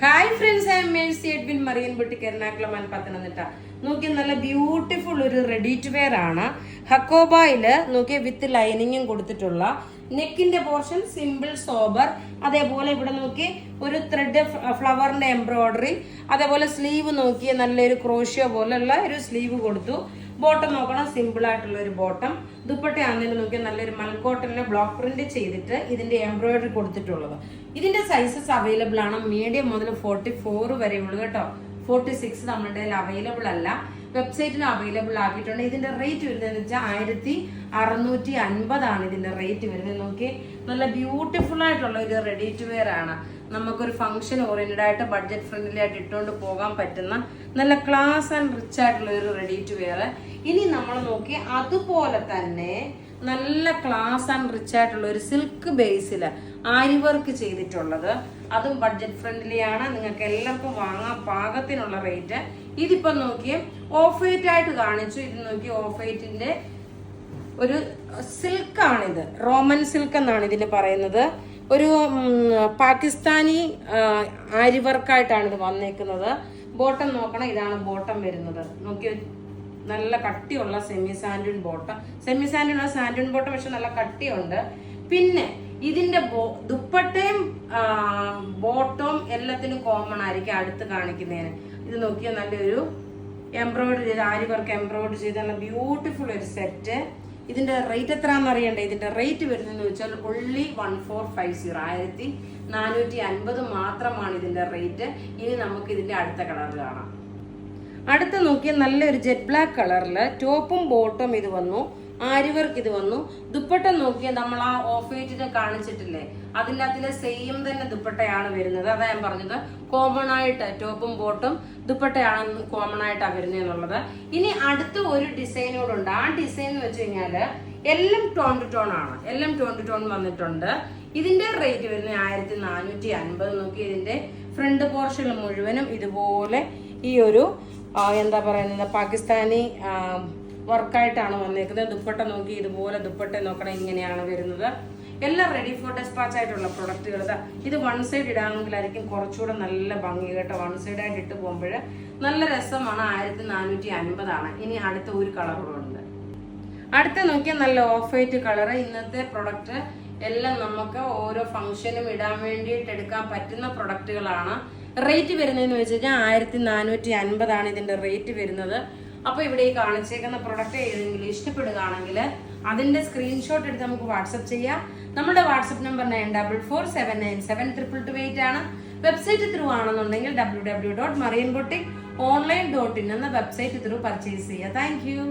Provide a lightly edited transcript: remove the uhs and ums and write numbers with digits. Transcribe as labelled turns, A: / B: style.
A: Hi friends, I am Mercy Edwin Marian Boutique Ernakulam and Pathanamthitta. നോക്കി നല്ല beautiful ഒരു ready to wear ആണ്. ഹക്കോബായില് നോക്കിയ വിത്ത് ലൈനിങ്ങും കൊടുത്തിട്ടുള്ള നെക്കിന്റെ പോർഷൻ സിമ്പിൾ സോബർ. അതേപോലെ ഇവിടെ നോക്കി ഒരു ത്രെഡ് ഫ്ലവറിന്റെ എംബ്രോയിഡറി. അതേപോലെ സ്ലീവ് നോക്കിയ നല്ലൊരു ക്രോഷ്യോ പോലുള്ള ഒരു സ്ലീവ് കൊടുത്തു. ബോട്ടം നോക്കണം, സിമ്പിൾ ആയിട്ടുള്ള ഒരു ബോട്ടം. ദുപ്പട്ട ആണെങ്കിലും നോക്കിയാൽ നല്ലൊരു മൽക്കോട്ടനിലെ ബ്ലോക്ക് പ്രിന്റ് ചെയ്തിട്ട് ഇതിന്റെ എംബ്രോയിഡറി കൊടുത്തിട്ടുള്ളത്. ഇതിന്റെ സൈസസ് അവൈലബിൾ ആണ്. മീഡിയം മുതൽ 44 വരെ ഉള്ളു കേട്ടോ. 46 നമ്മുടെ അവൈലബിൾ അല്ല, വെബ്സൈറ്റിൽ അവൈലബിൾ ആക്കിയിട്ടുണ്ട്. ഇതിന്റെ റേറ്റ് വരുന്നതെന്ന് വെച്ചാൽ 1650 ആണ് ഇതിന്റെ റേറ്റ് വരുന്നത്. നോക്കി നല്ല ബ്യൂട്ടിഫുൾ ആയിട്ടുള്ള ഒരു റെഡി ടു വെയർ ആണ്. നമുക്കൊരു ഫംഗ്ഷൻ ഓറിയന്റഡ് ആയിട്ട് ബഡ്ജറ്റ് ഫ്രണ്ട്ലി ആയിട്ട് ഇട്ടുകൊണ്ട് പോകാൻ പറ്റുന്ന നല്ല ക്ലാസ് ആൻഡ് റിച്ച് ആയിട്ടുള്ള ഒരു റെഡി ടു വെയർ. ഇനി നമ്മൾ നോക്കി അതുപോലെ തന്നെ നല്ല ക്ലാസ് ആൻഡ് റിച്ച് ആയിട്ടുള്ള ഒരു സിൽക്ക് ബേസിൽ ആരി വർക്ക് ചെയ്തിട്ടുള്ളത്. അതും ബഡ്ജറ്റ് ഫ്രണ്ട്ലി ആണ്. നിങ്ങൾക്ക് എല്ലാവർക്കും വാങ്ങാൻ പാകത്തിനുള്ള റേറ്റ്. ഇതിപ്പോ നോക്കിയേ ഓഫ് വൈറ്റ് ആയിട്ട് കാണിച്ചു. ഇത് നോക്കി ഓഫ് വൈറ്റിന്റെ ഒരു സിൽക്ക് ആണിത്. റോമൻ സിൽക്ക് എന്നാണ് ഇതിന് പറയുന്നത്. ഒരു പാകിസ്ഥാനി ആരി വർക്കായിട്ടാണ് ഇത് വന്നേക്കുന്നത്. ബോട്ടം നോക്കണം, ഇതാണ് ബോട്ടം വരുന്നത്. നോക്കി നല്ല കട്ടിയുള്ള സെമി സാൻഡൂൺ ബോട്ടം. സെമി സാൻഡൂൺ സാൻഡൂൺ ബോട്ടം പക്ഷെ നല്ല കട്ടിയുണ്ട്. പിന്നെ ഇതിന്റെ ദുപ്പട്ടയും ബോട്ടവും എല്ലാത്തിനും കോമൺ ആയിരിക്കും അടുത്ത് കാണിക്കുന്നതിന്. ഇത് നോക്കിയാൽ നല്ലൊരു എംബ്രോയിഡറി ചെയ്ത് ആരി വർക്ക് എംബ്രോയിഡറി ചെയ്ത് നല്ല ബ്യൂട്ടിഫുൾ ഒരു സെറ്റ്. ഇതിന്റെ റേറ്റ് എത്രയാണെന്ന് അറിയണ്ടേ? ഇതിന്റെ റേറ്റ് വരുന്നതെന്ന് വെച്ചാൽ only 1450, 1450 മാത്രമാണ് ഇതിന്റെ റേറ്റ്. ഇനി നമുക്ക് ഇതിന്റെ അടുത്ത കളർ കാണാം. അടുത്ത നോക്കിയാൽ നല്ലൊരു ജെറ്റ് ബ്ലാക്ക് കളറിൽ ടോപ്പും ബോട്ടും ഇത് വന്നു. ആരി വർക്ക് ഇത് വന്നു. ദുപ്പട്ട നോക്കിയാൽ നമ്മൾ ആ ഓഫ് വൈറ്റിനെ കാണിച്ചിട്ടില്ലേ, അതിൻ്റെ സെയിം തന്നെ ദുപ്പട്ടയാണ് വരുന്നത്. അതാ ഞാൻ പറഞ്ഞത്, കോമൺ ആയിട്ട് ടോപ്പും ബോട്ടും ദുപ്പട്ടയാണ് കോമൺ ആയിട്ടാണ് വരുന്നത് എന്നുള്ളത്. ഇനി അടുത്ത ഒരു ഡിസൈനോടുണ്ട്. ആ ഡിസൈൻ എന്ന് വെച്ച് കഴിഞ്ഞാല് എല്ലാം ടോൺ ടു ടോൺ ആണ്. എല്ലാം ടോൺ ടു ടോൺ വന്നിട്ടുണ്ട്. ഇതിന്റെ റേറ്റ് വരുന്നത് 1450. നോക്കി ഇതിന്റെ ഫ്രണ്ട് പോർഷൻ മുഴുവനും ഇതുപോലെ ഈ ഒരു എന്താ പറയുന്നത് പാകിസ്ഥാനി വർക്കായിട്ടാണ് വന്നേക്കുന്നത്. ദുപ്പട്ട നോക്കി ഇതുപോലെ ദുപ്പട്ട നോക്കണം, ഇങ്ങനെയാണ് വരുന്നത്. എല്ലാം റെഡി ഫോർ ഡെസ്പാച്ച് ആയിട്ടുള്ള പ്രൊഡക്റ്റുകൾ. ഇത് വൺ സൈഡ് ഇടാമെങ്കിലായിരിക്കും കുറച്ചുകൂടെ നല്ല ഭംഗി കേട്ടോ. വൺ സൈഡ് ആയിട്ട് ഇട്ട് പോകുമ്പോൾ നല്ല രസമാണ്. 1450 ആണ്. ഇനി അടുത്ത ഒരു കളർ കൂടെ ഉണ്ട്. അടുത്ത നോക്കിയാൽ നല്ല ഓഫ് വൈറ്റ് കളർ. ഇന്നത്തെ പ്രൊഡക്റ്റ് എല്ലാം നമുക്ക് ഓരോ ഫംഗ്ഷനും ഇടാൻ വേണ്ടിയിട്ട് എടുക്കാൻ പറ്റുന്ന പ്രൊഡക്റ്റുകളാണ്. റേറ്റ് വരുന്നതെന്ന് വെച്ച് കഴിഞ്ഞാൽ 1450 ആണ് ഇതിന്റെ റേറ്റ് വരുന്നത്. അപ്പൊ ഇവിടെ ഈ കാണിച്ചേക്കുന്ന പ്രൊഡക്റ്റ് ഏതെങ്കിലും ഇഷ്ടപ്പെടുകയാണെങ്കിൽ അതിന്റെ സ്ക്രീൻഷോട്ട് എടുത്ത് നമുക്ക് വാട്സപ്പ് ചെയ്യാം. നമ്മുടെ വാട്സപ്പ് നമ്പർ 9447972228 ആണ്. വെബ്സൈറ്റ് ത്രൂ ആണെന്നുണ്ടെങ്കിൽ www.marianboutique.online.in എന്ന വെബ്സൈറ്റ് ത്രൂ പർച്ചേസ് ചെയ്യുക. Thank you.